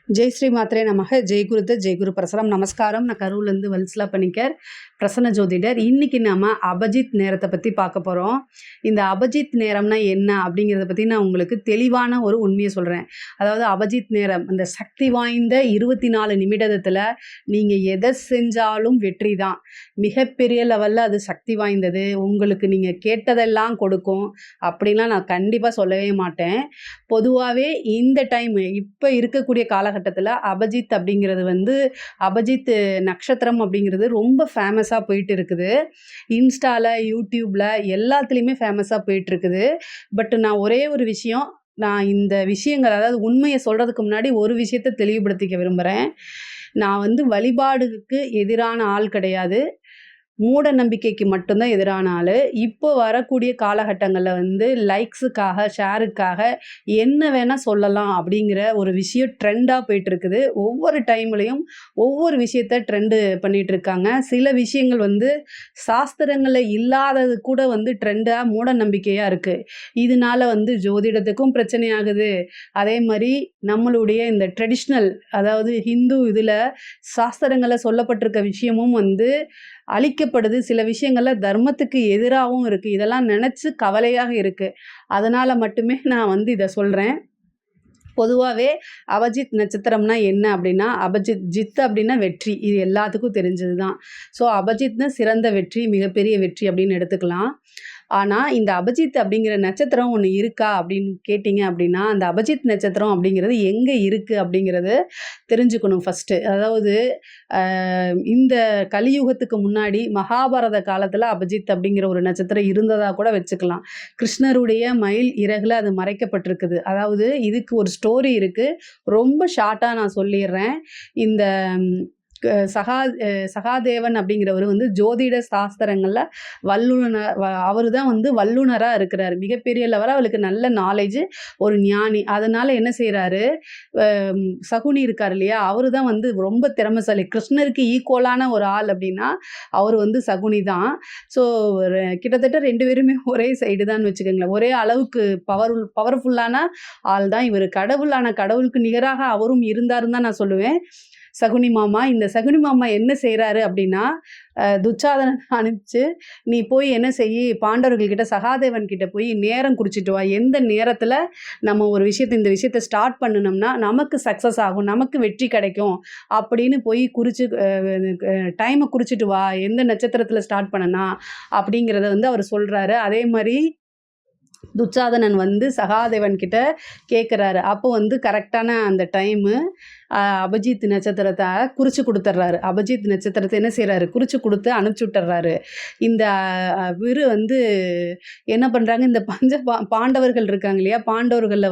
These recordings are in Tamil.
ஜெய் ஸ்ரீ மாத்ரே நமக. ஜெய் குருதத் ஜெய் குரு பிரசரம். நமஸ்காரம். நான் கரூர்லேருந்து வல்சலா பணிக்கர், பிரசன்ன ஜோதிடர். இன்னைக்கு நம்ம அபஜித் நேரத்தை பற்றி பார்க்க போகிறோம். இந்த அபஜித் நேரம்னா என்ன அப்படிங்கிறத பற்றி நான் உங்களுக்கு தெளிவான ஒரு உண்மையை சொல்கிறேன். அதாவது அபஜித் நேரம், அந்த சக்தி வாய்ந்த 24 நிமிடத்தில் நீங்கள் எதை செஞ்சாலும் வெற்றி தான். மிகப்பெரிய லெவலில் அது சக்தி வாய்ந்தது. உங்களுக்கு நீங்கள் கேட்டதெல்லாம் கொடுக்கும் அப்படின்லாம் நான் கண்டிப்பாக சொல்லவே மாட்டேன். பொதுவாகவே இந்த டைம் இப்போ இருக்கக்கூடிய காலகட்டத்தில் அபஜித் அப்படிங்கிறது அபஜித் நட்சத்திரம் அப்படிங்கிறது ரொம்ப ஃபேமஸாக போயிட்டு இருக்குது. இன்ஸ்டாவில், யூடியூப்பில் எல்லாத்துலேயுமே ஃபேமஸாக போயிட்டுருக்குது. பட் நான் ஒரே ஒரு விஷயம், நான் இந்த விஷயங்கள் அதாவது உண்மையை சொல்கிறதுக்கு முன்னாடி ஒரு விஷயத்தை தெளிவுபடுத்திக்க விரும்புகிறேன். நான் வழிபாடுக்கு எதிரான ஆள் கிடையாது. மூட நம்பிக்கைக்கு மட்டும்தான் எதிரான ஆள். இப்போ வரக்கூடிய காலகட்டங்களில் லைக்ஸுக்காக, ஷேருக்காக என்ன வேணால் சொல்லலாம் அப்படிங்கிற ஒரு விஷயம் ட்ரெண்டாக போயிட்டுருக்குது. ஒவ்வொரு டைம்லேயும் ஒவ்வொரு விஷயத்த ட்ரெண்டு பண்ணிகிட்ருக்காங்க. சில விஷயங்கள் சாஸ்திரங்களில் இல்லாதது கூட ட்ரெண்டாக மூட நம்பிக்கையாக இருக்குது. இதனால் ஜோதிடத்துக்கும் பிரச்சனையாகுது. அதே மாதிரி நம்மளுடைய இந்த ட்ரெடிஷ்னல், அதாவது ஹிந்து இதில் சாஸ்திரங்களில் சொல்லப்பட்டிருக்க விஷயமும் அழிக்கப்படுது. சில விஷயங்களில் தர்மத்துக்கு எதிராகவும் இருக்குது. இதெல்லாம் நினச்சி கவலையாக இருக்குது. அதனால் மட்டுமே நான் இதை சொல்கிறேன். பொதுவாகவே அபஜித் நட்சத்திரம்னா என்ன அப்படின்னா, ஜித் அப்படின்னா வெற்றி. இது எல்லாத்துக்கும் தெரிஞ்சது தான். ஸோ அபஜித்னா சிறந்த வெற்றி, மிகப்பெரிய வெற்றி அப்படின்னு எடுத்துக்கலாம். ஆனால் இந்த அபஜித் அப்படிங்கிற நட்சத்திரம் ஒன்று இருக்கா அப்படின்னு கேட்டிங்க அப்படின்னா, அந்த அபஜித் நட்சத்திரம் அப்படிங்கிறது எங்கே இருக்குது அப்படிங்கிறது தெரிஞ்சுக்கணும் ஃபஸ்ட்டு. அதாவது இந்த கலியுகத்துக்கு முன்னாடி மகாபாரத காலத்தில் அபஜித் அப்படிங்கிற ஒரு நட்சத்திரம் இருந்ததாக கூட வச்சுக்கலாம். கிருஷ்ணருடைய மயில் இறகுல அது மறைக்கப்பட்டிருக்குது. அதாவது இதுக்கு ஒரு ஸ்டோரி இருக்குது. ரொம்ப ஷார்ட்டாக நான் சொல்லிடுறேன். இந்த சகாதேவன் அப்படிங்கிறவர் ஜோதிட சாஸ்திரங்களில் அவர் தான் வல்லுனராக இருக்கிறார். மிகப்பெரிய லெவலாக அவருக்கு நல்ல நாலேஜ், ஒரு ஞானி. அதனால் என்ன செய்கிறாரு, சகுனி இருக்கார் இல்லையா, அவர் தான் ரொம்ப திறமைசாலி. கிருஷ்ணருக்கு ஈக்குவலான ஒரு ஆள் அப்படின்னா அவர் சகுனி தான். ஸோ கிட்டத்தட்ட 2 பேருமே ஒரே சைடு தான் வச்சுக்கோங்களேன். ஒரே அளவுக்கு பவர்ஃபுல்லான ஆள் தான் இவர். கடவுளுக்கு நிகராக அவரும் இருந்தாருன்னு தான் நான் சொல்லுவேன். சகுனி மாமா. இந்த சகுனி மாமா என்ன செய்கிறாரு அப்படின்னா, துச்சாதனன் அனுப்பிச்சு, நீ போய் என்ன செய்யி, பாண்டவர்கள்கிட்ட சகாதேவன் கிட்ட போய் நேரம் குறிச்சிட்டு வா. எந்த நேரத்தில் நம்ம ஒரு இந்த விஷயத்தை ஸ்டார்ட் பண்ணினோம்னா நமக்கு சக்ஸஸ் ஆகும், நமக்கு வெற்றி கிடைக்கும் அப்படின்னு போய் டைமை குறிச்சிட்டு வா, எந்த நட்சத்திரத்தில் ஸ்டார்ட் பண்ணனா அப்படிங்கிறத அவர் சொல்கிறாரு. அதே மாதிரி துச்சாதனன் சகாதேவன் கிட்ட கேட்குறாரு. அப்போ கரெக்டான அந்த டைமு அபஜித் நட்சத்திரத்தை குறித்து கொடுத்துட்றாரு. அபஜித் நட்சத்திரத்தை என்ன செய்கிறாரு, குறித்து கொடுத்து அனுப்பிச்சி விட்டுறாரு. இந்த இவர் என்ன பண்ணுறாங்க, இந்த பாண்டவர்கள் இருக்காங்க இல்லையா, பாண்டவர்களில்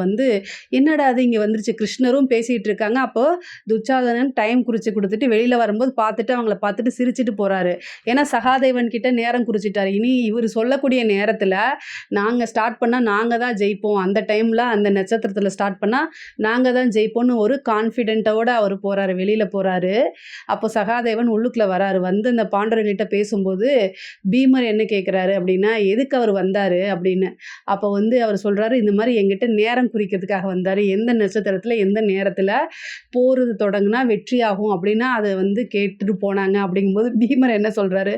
என்னடா அது இங்கே வந்துருச்சு, கிருஷ்ணரும் பேசிகிட்டு இருக்காங்க. அப்போது துச்சாதனன் டைம் குறித்து கொடுத்துட்டு வெளியில் வரும்போது பார்த்துட்டு அவங்கள பார்த்துட்டு சிரிச்சிட்டு போகிறாரு. ஏன்னா சகாதேவன் கிட்ட நேரம் குறிச்சிட்டாரு. இனி இவர் சொல்லக்கூடிய நேரத்தில் நாங்கள் ஸ்டார்ட் பண்ணால் நாங்கள் தான் ஜெயிப்போம், அந்த டைமில் அந்த நட்சத்திரத்தில் ஸ்டார்ட் பண்ணால் நாங்கள் தான் ஜெயிப்போம்னு ஒரு கான்ஃபிடென்ட்டோடு அவர் போகிறாரு, வெளியில் போகிறாரு. அப்போ சகாதேவன் உள்ளுக்குள்ளே வராரு. அந்த பாண்டவர்கிட்ட பேசும்போது பீமர் என்ன கேட்குறாரு அப்படின்னா, எதுக்கு அவர் வந்தார் அப்படின்னு. அப்போ அவர் சொல்கிறாரு, இந்த மாதிரி எங்கிட்ட நேரம் குறிக்கிறதுக்காக வந்தார், எந்த நட்சத்திரத்தில் எந்த நேரத்தில் போகிறது தொடங்குனா வெற்றி ஆகும் அப்படின்னா அதை கேட்டுட்டு போனாங்க. அப்படிங்கும்போது பீமர் என்ன சொல்கிறாரு,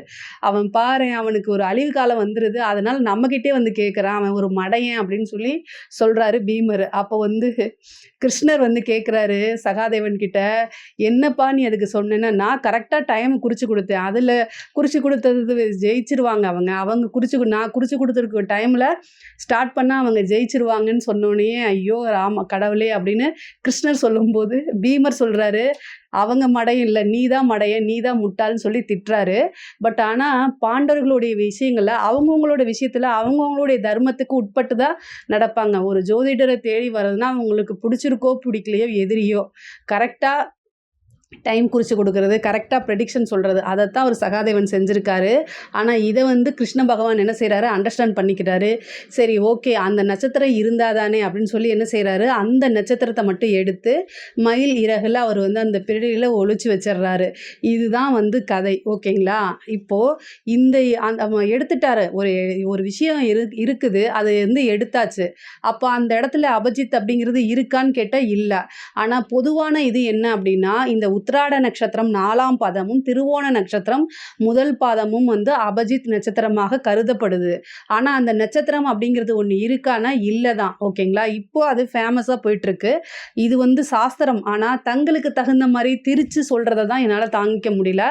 அவன் பாரு, அவனுக்கு ஒரு அழிவு காலம் வந்துடுது, அதனால் நம்மக்கிட்டே கேட்குறான், அவன் ஒரு மடையன் அப்படின்னு சொல்லி சொல்கிறாரு பீமர். அப்போ கிருஷ்ணர் கேட்குறாரு சகாதேவன் கிட்ட, என்னப்பா நீ அதுக்கு சொன்னேன்னா, நான் கரெக்டாக டைம் குறித்து கொடுத்தேன், அதில் குறித்து கொடுத்தது ஜெயிச்சிருவாங்க அவங்க நான் குறித்து கொடுத்துருக்க டைமில் ஸ்டார்ட் பண்ணால் அவங்க ஜெயிச்சிருவாங்கன்னு சொன்னோன்னே, ஐயோ ராம கடவுளே அப்படின்னு கிருஷ்ணர் சொல்லும்போது பீமர் சொல்கிறாரு, அவங்க மடையும் இல்லை, நீ தான் மடையன், நீ தான் முட்டாள்னு சொல்லி திட்டுறாரு. பட் ஆனால் பாண்டவர்களுடைய விஷயங்களில் அவங்கவுங்களோட விஷயத்தில் அவங்கவுங்களுடைய தர்மத்துக்கு உட்பட்டு தான் நடப்பாங்க. ஒரு ஜோதிடரை தேடி வர்றதுன்னா அவங்களுக்கு பிடிச்சிருக்கோ பிடிக்கலையோ எதிரியோ கரெக்டாக டைம் குறித்து கொடுக்குறது, கரெக்டாக ப்ரெடிக்ஷன் சொல்கிறது, அதைத்தான் அவர் சகாதேவன் செஞ்சுருக்காரு. ஆனால் இதை வந்து கிருஷ்ண பகவான் என்ன செய்கிறாரு, அண்டர்ஸ்டாண்ட் பண்ணிக்கிறாரு. சரி ஓகே, அந்த நட்சத்திரம் இருந்தால் தானே அப்படின்னு சொல்லி என்ன செய்கிறாரு, அந்த நட்சத்திரத்தை மட்டும் எடுத்து மயில் இறகுல அவர் வந்து அந்த பிடியில் ஒளிச்சு வச்சிடுறாரு. இதுதான் வந்து கதை. ஓகேங்களா? இப்போது இந்த அந்த எடுத்துட்டாரு, ஒரு ஒரு விஷயம் இருக்குது, அது வந்து எடுத்தாச்சு. அப்போ அந்த இடத்துல அபஜித் அப்படிங்கிறது இருக்கான்னு கேட்டால் இல்லை. ஆனால் பொதுவான இது என்ன அப்படின்னா, இந்த உத்திராட நட்சத்திரம் 4ஆம் பாதமும் திருவோண நட்சத்திரம் முதல் பாதமும் வந்து அபஜித் நட்சத்திரமாக கருதப்படுது. ஆனால் அந்த நட்சத்திரம் அப்படிங்கிறது ஒன்று இருக்கானா இல்லை தான். ஓகேங்களா? இப்போ அது ஃபேமஸாக போயிட்டுருக்கு. இது வந்து சாஸ்திரம். ஆனால் தங்களுக்கு தகுந்த மாதிரி திரிச்சு சொல்கிறத தான் என்னால் தாங்கிக்க முடியல.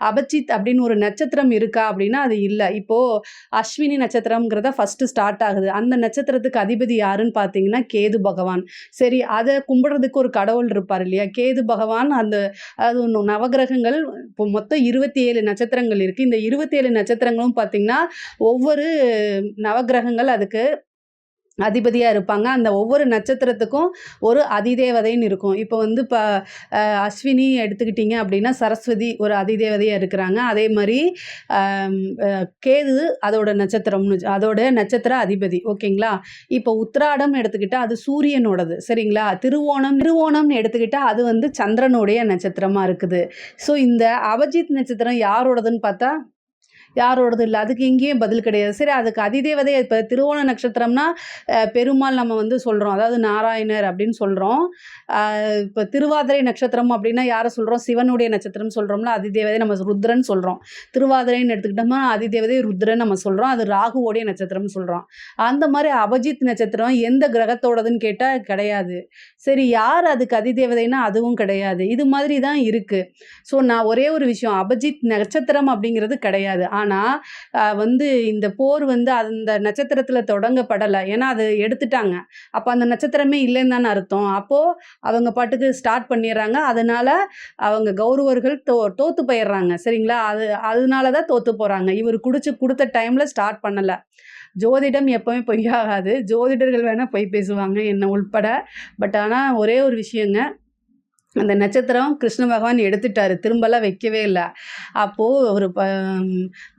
அபஜித் அப்படின்னு ஒரு நட்சத்திரம் இருக்கா அப்படின்னா அது இல்லை. இப்போது அஸ்வினி நட்சத்திரம்ங்கிறத ஃபஸ்ட்டு ஸ்டார்ட் ஆகுது. அந்த நட்சத்திரத்துக்கு அதிபதி யாருன்னு பார்த்தீங்கன்னா கேது பகவான். சரி, அதை கும்பிடுறதுக்கு ஒரு கடவுள் இருப்பார் இல்லையா? கேது பகவான் அந்த அது நவகிரகங்கள் இப்போ மொத்தம் 27 நட்சத்திரங்கள் இருக்குது. இந்த 27 நட்சத்திரங்களும் பார்த்திங்கன்னா ஒவ்வொரு நவகிரகங்கள் அதுக்கு அதிபதியாக இருப்பாங்க. அந்த ஒவ்வொரு நட்சத்திரத்துக்கும் ஒரு அதிதேவதைன்னு இருக்கும். இப்போ வந்து அஸ்வினி எடுத்துக்கிட்டிங்க அப்படின்னா சரஸ்வதி ஒரு அதிதேவதையாக இருக்கிறாங்க. அதே மாதிரி கேது அதோட நட்சத்திரம்னு அதோட நட்சத்திர அதிபதி. ஓகேங்களா? இப்போ உத்திராடம் எடுத்துக்கிட்டால் அது சூரியனோடது. சரிங்களா? திருவோணம்னு எடுத்துக்கிட்டால் அது வந்து சந்திரனுடைய நட்சத்திரமாக இருக்குது. ஸோ இந்த அபஜித் நட்சத்திரம் யாரோடதுன்னு பார்த்தா யாரோடது இல்லை. அதுக்கு இங்கேயும் பதில் கிடையாது. சரி, அதுக்கு அதிதேவதை இப்போ திருவோண நட்சத்திரம்னா பெருமாள் நம்ம வந்து சொல்கிறோம், அதாவது நாராயணர் அப்படின்னு சொல்கிறோம். இப்போ திருவாதிரை நட்சத்திரம் அப்படின்னா யாரை சொல்கிறோம், சிவனுடைய நட்சத்திரம் சொல்கிறோம்ல, அதிதேவதை நம்ம ருத்ரன் சொல்கிறோம். திருவாதிரைன்னு எடுத்துக்கிட்டோம்னா அதிதேவதை ருத்ரன் நம்ம சொல்கிறோம், அது ராகுவோடைய நட்சத்திரம்னு சொல்கிறோம். அந்த மாதிரி அபஜித் நட்சத்திரம் எந்த கிரகத்தோடதுன்னு கேட்டால் கிடையாது. சரி, யார் அதுக்கு அதிதேவதைன்னா அதுவும் கிடையாது. இது மாதிரி தான் இருக்குது. ஸோ நான் ஒரே ஒரு விஷயம், அபஜித் நட்சத்திரம் அப்படிங்கிறது கிடையாது. ஆனால் வந்து இந்த போர் வந்து அந்த நட்சத்திரத்தில் தொடங்கப்படலை. ஏன்னா அது எடுத்துட்டாங்க. அப்போ அந்த நட்சத்திரமே இல்லைன்னு தானே அர்த்தம். அப்போது அவங்க பாட்டுக்கு ஸ்டார்ட் பண்ணிடுறாங்க. அதனால் அவங்க கௌரவர்கள் தோற்று போயிடுறாங்க. சரிங்களா? அதனால தான் தோற்று போகிறாங்க. இவர் கொடுத்த டைமில் ஸ்டார்ட் பண்ணலை. ஜோதிடம் எப்போவுமே பொய்யாகாது. ஜோதிடர்கள் வேணால் பொய் பேசுவாங்க, என்ன உள்பட. பட் ஆனால் ஒரே ஒரு விஷயங்க, அந்த நட்சத்திரம் கிருஷ்ண பகவான் எடுத்துட்டாரு, திரும்பலாம் வைக்கவே இல்லை. அப்போது ஒரு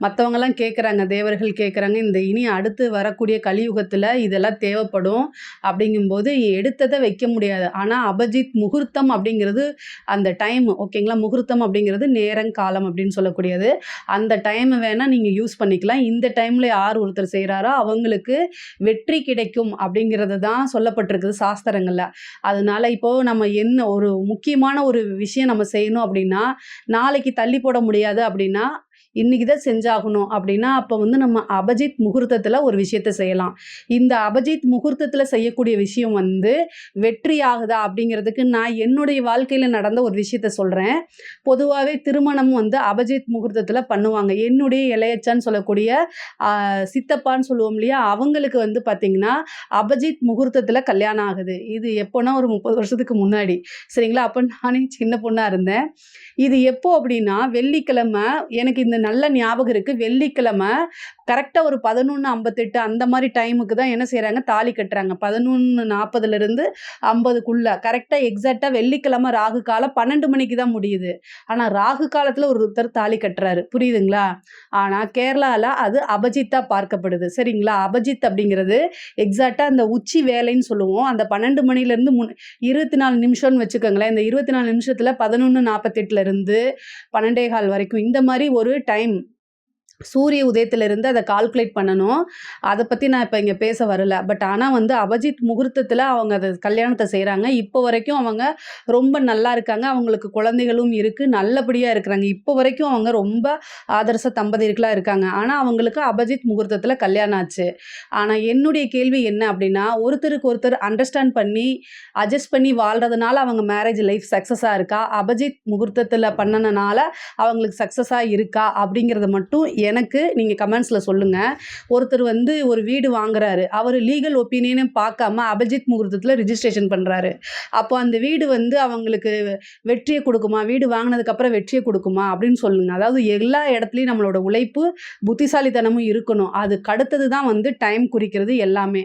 மற்றவங்கலாம் கேட்குறாங்க, தேவர்கள் கேட்குறாங்க, இந்த இனி அடுத்து வரக்கூடிய கலியுகத்தில் இதெல்லாம் தேவைப்படும் அப்படிங்கும்போது எடுத்ததை வைக்க முடியாது. ஆனால் அபஜித் முகூர்த்தம் அப்படிங்கிறது அந்த டைம். ஓகேங்களா? முகூர்த்தம் அப்படிங்கிறது நேரங்காலம் அப்படின்னு சொல்லக்கூடியது. அந்த டைமை வேணால் நீங்கள் யூஸ் பண்ணிக்கலாம். இந்த டைமில் யார் ஒருத்தர் செய்கிறாரோ அவங்களுக்கு வெற்றி கிடைக்கும் அப்படிங்கிறது தான் சொல்லப்பட்டிருக்குது சாஸ்திரங்களில். அதனால இப்போது நம்ம என்ன ஒரு முக்கியமான ஒரு விஷயம் நம்ம செய்யணும் அப்படின்னா, நாளைக்கு தள்ளி போட முடியாது அப்படின்னா, இன்னைக்கு தான் செஞ்சாகணும் அப்படின்னா, அப்போ வந்து நம்ம அபஜித் முகூர்த்தத்தில் ஒரு விஷயத்த செய்யலாம். இந்த அபஜித் முகூர்த்தத்தில் செய்யக்கூடிய விஷயம் வந்து வெற்றி ஆகுதா அப்படிங்கிறதுக்கு நான் என்னுடைய வாழ்க்கையில் நடந்த ஒரு விஷயத்த சொல்கிறேன். பொதுவாகவே திருமணம் வந்து அபஜித் முகூர்த்தத்தில் பண்ணுவாங்க. என்னுடைய இளையச்சான்னு சொல்லக்கூடிய சித்தப்பான்னு சொல்லுவோம் இல்லையா, அவங்களுக்கு வந்து பார்த்திங்கன்னா அபஜித் முகூர்த்தத்தில் கல்யாணம் ஆகுது. இது எப்போனா ஒரு 30 வருஷத்துக்கு முன்னாடி. சரிங்களா? அப்போ நானே சின்ன பொண்ணாக இருந்தேன். இது எப்போ அப்படின்னா வெள்ளிக்கிழமை, எனக்கு இந்த நல்ல ஞாபகம் இருக்குது. வெள்ளிக்கிழமை கரெக்டாக ஒரு 11:58 அந்த மாதிரி டைமுக்கு தான் என்ன செய்கிறாங்க, தாலி கட்டுறாங்க. 11:40லேருந்து 50க்குள்ளே கரெக்டாக எக்ஸாக்டாக வெள்ளிக்கிழமை ராகு காலம் 12 மணிக்கு தான் முடியுது. ஆனால் ராகு காலத்தில் ஒருத்தர் தாலி கட்டுறாரு. புரியுதுங்களா? ஆனால் கேரளாவில் அது அபஜித்தாக பார்க்கப்படுது. சரிங்களா? அபஜித் அப்படிங்கிறது எக்ஸாக்டாக அந்த உச்சி வேலைன்னு சொல்லுவோம். அந்த 12 மணிலேருந்து 24 நிமிஷம்னு வச்சுக்கோங்களேன். இந்த 24 நிமிஷத்தில் 11:48லேருந்து 12:15 வரைக்கும் இந்த மாதிரி ஒரு டைம் சூரிய உதயத்திலிருந்து அதை கால்குலேட் பண்ணணும். அதை பற்றி நான் இப்போ இங்கே பேச வரல. பட் ஆனால் வந்து அபஜித் முகூர்த்தத்தில் அவங்க அதை கல்யாணத்தை செய்கிறாங்க. இப்போ வரைக்கும் அவங்க ரொம்ப நல்லா இருக்காங்க. அவங்களுக்கு குழந்தைகளும் இருக்குது, நல்லபடியாக இருக்கிறாங்க. இப்போ வரைக்கும் அவங்க ரொம்ப ஆதர்ச தம்பதியர்களாக இருக்காங்க. ஆனால் அவங்களுக்கு அபஜித் முகூர்த்தத்தில் கல்யாணம் ஆச்சு. ஆனால் என்னுடைய கேள்வி என்ன அப்படின்னா, ஒருத்தருக்கு ஒருத்தர் அண்டர்ஸ்டாண்ட் பண்ணி அட்ஜஸ்ட் பண்ணி வாழ்கிறதுனால அவங்க மேரேஜ் லைஃப் சக்ஸஸாக இருக்கா, அபஜித் முகூர்த்தத்தில் பண்ணனால அவங்களுக்கு சக்ஸஸாக இருக்கா அப்படிங்கிறத மட்டும் எனக்கு நீங்கள் கமெண்ட்ஸில் சொல்லுங்கள். ஒருத்தர் வந்து ஒரு வீடு வாங்குறாரு, அவர் லீகல் ஒப்பீனியனை பார்க்காம அபிஜித் முகூர்த்தத்தில் ரிஜிஸ்ட்ரேஷன் பண்ணுறாரு. அப்போ அந்த வீடு வந்து அவங்களுக்கு வெற்றியை கொடுக்குமா, வீடு வாங்கினதுக்கப்புறம் வெற்றியை கொடுக்குமா அப்படின்னு சொல்லுங்க. அதாவது எல்லா இடத்துலையும் நம்மளோட உழைப்பு புத்திசாலித்தனமும் இருக்கணும். அதுக்கு அடுத்தது தான் வந்து டைம் குறிக்கிறது எல்லாமே.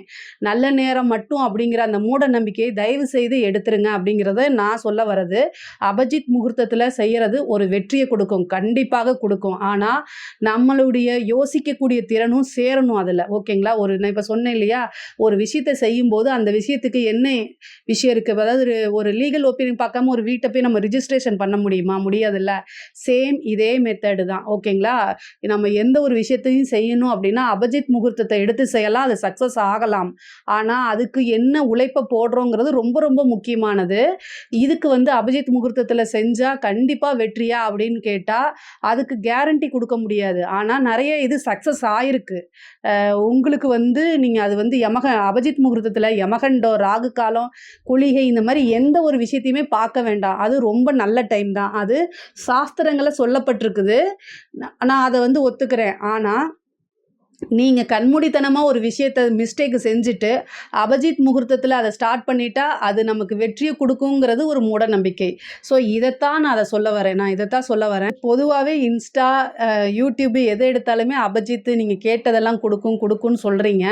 நல்ல நேரம் மட்டும் அப்படிங்கிற அந்த மூட நம்பிக்கையை தயவு செய்து எடுத்துருங்க அப்படிங்கிறத நான் சொல்ல வர்றது. அபிஜித் முகூர்த்தத்தில் செய்கிறது ஒரு வெற்றியை கொடுக்கும், கண்டிப்பாக கொடுக்கும். ஆனால் நம்மளுடைய யோசிக்கக்கூடிய திறனும் சேரணும் அதில். ஓகேங்களா? நான் இப்போ சொன்னேன் இல்லையா, ஒரு விஷயத்தை செய்யும்போது அந்த விஷயத்துக்கு என்ன விஷயம் இருக்குது, அதாவது ஒரு லீகல் ஒப்பீனியன் பார்க்காம ஒரு வீட்டை போய் நம்ம ரிஜிஸ்ட்ரேஷன் பண்ண முடியுமா? முடியாதுல்ல. சேம் இதே மெத்தடு தான். ஓகேங்களா? நம்ம எந்த ஒரு விஷயத்தையும் செய்யணும் அப்படின்னா அபிஜித் முகூர்த்தத்தை எடுத்து செய்யலாம், அது சக்ஸஸ் ஆகலாம். ஆனால் அதுக்கு என்ன உழைப்பை போடுறோங்கிறது ரொம்ப ரொம்ப முக்கியமானது. இதுக்கு வந்து அபிஜித் முகூர்த்தத்தில் செஞ்சால் கண்டிப்பாக வெற்றியா அப்படின்னு கேட்டால் அதுக்கு கேரண்டி கொடுக்க முடியாது. ஆனால் நிறைய இது சக்ஸஸ் ஆயிருக்கு. உங்களுக்கு வந்து நீங்கள் அது வந்து அபிஜித் முகூர்த்தத்தில் யமகண்டம், ராகு காலம், குளிகை இந்த மாதிரி எந்த ஒரு விஷயத்தையுமே பார்க்க வேண்டாம். அது ரொம்ப நல்ல டைம் தான். அது சாஸ்திரங்களில் சொல்லப்பட்டிருக்குது. நான் அதை வந்து ஒத்துக்கிறேன். ஆனால் நீங்கள் கண்மூடித்தனமாக ஒரு விஷயத்தை மிஸ்டேக் செஞ்சுட்டு அபிஜித் முகூர்த்தத்தில் அதை ஸ்டார்ட் பண்ணிட்டா அது நமக்கு வெற்றியை கொடுக்குங்கிறது ஒரு மூட நம்பிக்கை. ஸோ இதைத்தான் நான் இதைத்தான் சொல்ல வரேன். பொதுவாகவே இன்ஸ்டா, யூடியூப்பு எதை எடுத்தாலுமே அபிஜித் நீங்கள் கேட்டதெல்லாம் கொடுக்குன்னு சொல்கிறீங்க.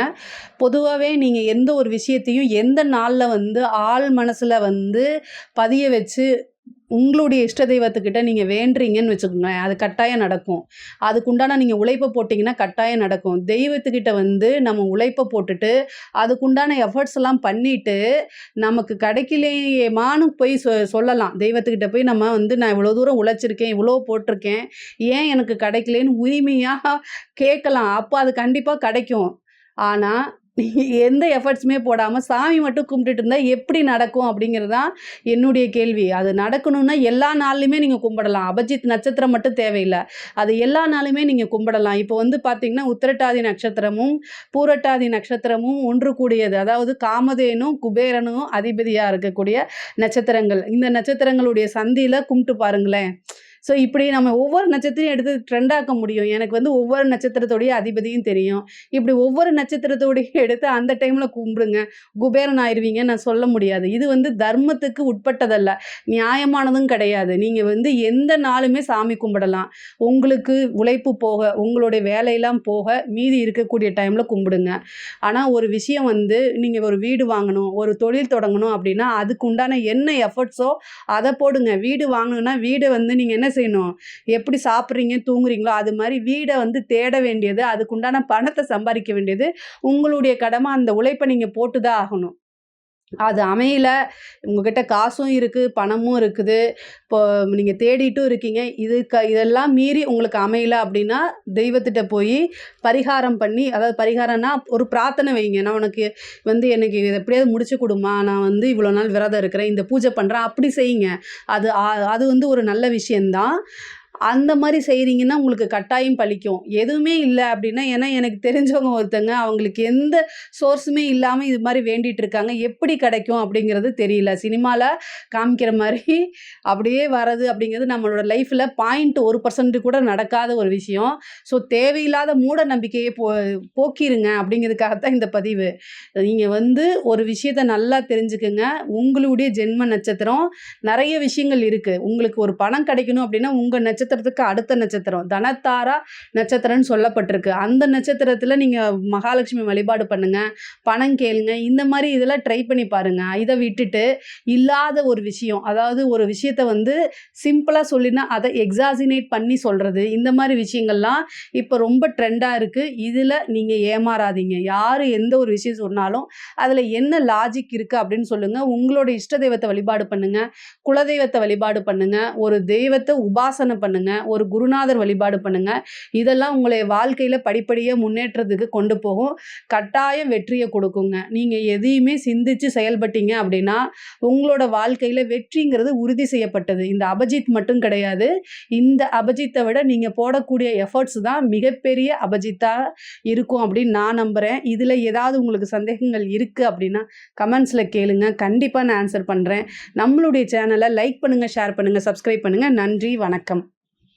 பொதுவாகவே நீங்கள் எந்த ஒரு விஷயத்தையும் எந்த நாளில் வந்து ஆள் மனசில் வந்து பதிய வச்சு உங்களுடைய இஷ்ட தெய்வத்துக்கிட்ட நீங்கள் வேண்டுறீங்கன்னு வச்சுக்கோங்களேன், அது கட்டாயம் நடக்கும். அதுக்குண்டான நீங்கள் உழைப்பை போட்டிங்கன்னா கட்டாயம் நடக்கும். தெய்வத்துக்கிட்ட வந்து நம்ம உழைப்பை போட்டுட்டு அதுக்குண்டான எஃபர்ட்ஸ் எல்லாம் பண்ணிட்டு நமக்கு கிடைக்கலையேமான்னு போய் சொல்லலாம். தெய்வத்துக்கிட்ட போய் நம்ம வந்து நான் இவ்வளோ தூரம் உழைச்சிருக்கேன், இவ்வளோ போட்டிருக்கேன், ஏன் எனக்கு கிடைக்கலன்னு உரிமையாக கேட்கலாம். அப்போ அது கண்டிப்பாக கிடைக்கும். ஆனால் எந்த எஃபர்ட்ஸுமே போடாமல் சாமி மட்டும் கும்பிட்டுட்டு இருந்தால் எப்படி நடக்கும் அப்படிங்கிறது தான் என்னுடைய கேள்வி. அது நடக்கணும்னா எல்லா நாள்லையுமே நீங்கள் கும்பிடலாம். அபிஜித் நட்சத்திரம் மட்டும் தேவையில்லை, அது எல்லா நாளுமே நீங்கள் கும்பிடலாம். இப்போ வந்து பார்த்திங்கன்னா உத்திரட்டாதி நட்சத்திரமும் பூரட்டாதி நட்சத்திரமும் ஒன்று கூடியது, அதாவது காமதேனும் குபேரனும் அதிபதியாக இருக்கக்கூடிய நட்சத்திரங்கள். இந்த நட்சத்திரங்களுடைய சந்தியில் கும்பிட்டு பாருங்களேன். ஸோ இப்படி நம்ம ஒவ்வொரு நட்சத்திரையும் எடுத்து ட்ரெண்டாக்க முடியும். எனக்கு வந்து ஒவ்வொரு நட்சத்திரத்தோடைய அதிபதியும் தெரியும். இப்படி ஒவ்வொரு நட்சத்திரத்தோடைய எடுத்து அந்த டைமில் கும்பிடுங்க, குபேரன் ஆயிடுவீங்க நான் சொல்ல முடியாது. இது வந்து தர்மத்துக்கு உட்பட்டதல்ல, நியாயமானதும் கிடையாது. நீங்கள் வந்து எந்த நாளுமே சாமி கும்பிடலாம். உங்களுக்கு உழைப்பு போக, உங்களுடைய வேலையெல்லாம் போக மீதி இருக்கக்கூடிய டைமில் கும்பிடுங்க. ஆனால் ஒரு விஷயம் வந்து நீங்கள் ஒரு வீடு வாங்கணும், ஒரு தொழில் தொடங்கணும் அப்படின்னா அதுக்கு உண்டான என்ன எஃபர்ட்ஸோ அதை போடுங்க. வீடு வாங்கணுன்னா வீடை வந்து நீங்கள் என்ன செய்யணும், எப்படி சாப்பிட்றீங்க தூங்குறீங்களோ அது மாதிரி வீடை வந்து தேட வேண்டியது, அதுக்குண்டான பணத்தை சம்பாதிக்க வேண்டியது உங்களுடைய கடமை. அந்த உழைப்பை நீங்கள் போட்டு தான் ஆகணும். அது அமையல, உங்ககிட்ட காசும் இருக்குது, பணமும் இருக்குது, இப்போ நீங்கள் தேடிட்டும் இருக்கீங்க, இதெல்லாம் மீறி உங்களுக்கு அமையல அப்படின்னா தெய்வத்திட்ட போய் பரிகாரம் பண்ணி, அதாவது பரிகாரம்னா ஒரு பிரார்த்தனை வைங்க. நான் உனக்கு வந்து எனக்கு இதை எப்படியாவது முடிச்சு கொடுமா, நான் வந்து இவ்வளோ நாள் விரதம் இருக்கிறேன், இந்த பூஜை பண்ணுறேன், அப்படி செய்யுங்க. அது வந்து ஒரு நல்ல விஷயந்தான். அந்த மாதிரி செய்கிறீங்கன்னா உங்களுக்கு கட்டாயம் பலிக்கும். எதுவுமே இல்லை அப்படின்னா, ஏன்னா எனக்கு தெரிஞ்சவங்க ஒருத்தங்க அவங்களுக்கு எந்த சோர்ஸுமே இல்லாமல் இது மாதிரி வேண்டிகிட்டு இருக்காங்க. எப்படி கிடைக்கும் அப்படிங்கிறது தெரியல. சினிமாவில் காமிக்கிற மாதிரி அப்படியே வர்றது அப்படிங்கிறது நம்மளோட லைஃப்பில் 0.1% கூட நடக்காத ஒரு விஷயம். ஸோ தேவையில்லாத மூட நம்பிக்கையை போக்கிருங்க அப்படிங்கிறதுக்காகத்தான் இந்த பதிவு. நீங்கள் வந்து ஒரு விஷயத்தை நல்லா தெரிஞ்சுக்குங்க. உங்களுடைய ஜென்ம நட்சத்திரம் நிறைய விஷயங்கள் இருக்குது. உங்களுக்கு ஒரு பணம் கிடைக்கணும் அப்படின்னா உங்கள் நட்சத்திரத்துக்கு அடுத்த நட்சத்திரம் தனத்தாரா நட்சத்திரம்னு சொல்லப்பட்டிருக்கு. அந்த நட்சத்திரத்தில் நீங்கள் மகாலட்சுமி வழிபாடு பண்ணுங்க, பணம் கேளுங்க, இந்த மாதிரி இதெல்லாம் ட்ரை பண்ணி பாருங்க. இதை விட்டுட்டு இல்லாத ஒரு விஷயம், அதாவது ஒரு விஷயத்தை வந்து சிம்பிளாக சொல்லினா அதை எக்ஸாசினேட் பண்ணி சொல்கிறது, இந்த மாதிரி விஷயங்கள்லாம் இப்போ ரொம்ப ட்ரெண்டாக இருக்குது. இதில் நீங்கள் ஏமாறாதீங்க. யார் எந்த ஒரு விஷயம் சொன்னாலும் அதில் என்ன லாஜிக் இருக்குது அப்படின்னு சொல்லுங்கள். உங்களோட இஷ்ட தெய்வத்தை வழிபாடு பண்ணுங்கள், குலதெய்வத்தை வழிபாடு பண்ணுங்கள், ஒரு தெய்வத்தை உபாசனை பண்ணுங்கள், ஒரு குருநாதர் வழிபாடு பண்ணுங்க. இதெல்லாம் உங்களை வாழ்க்கையில படிப்படியாக முன்னேற்றத்துக்கு கொண்டு போகும், கட்டாயம் வெற்றியை கொடுக்குங்க. நீங்க எதையுமே சிந்திச்சு செயல்பட்டீங்க அப்படின்னா உங்களோட வாழ்க்கையில வெற்றிங்கிறது உறுதி செய்யப்பட்டது. இந்த அபிஜித் மட்டும் கிடையாது. இந்த அபிஜித்தை விட நீங்க போடக்கூடிய எஃபர்ட்ஸ் தான் மிகப்பெரிய அபிஜித்தா இருக்கும் அப்படின்னு நான் நம்புறேன். இதுல ஏதாவது உங்களுக்கு சந்தேகங்கள் இருக்கு அப்படின்னா கமெண்ட்ஸ்ல கேளுங்க, கண்டிப்பா நான் ஆன்சர் பண்றேன். நம்மளுடைய சேனலை லைக் பண்ணுங்க, ஷேர் பண்ணுங்க, சப்ஸ்கிரைப் பண்ணுங்க. நன்றி, வணக்கம்.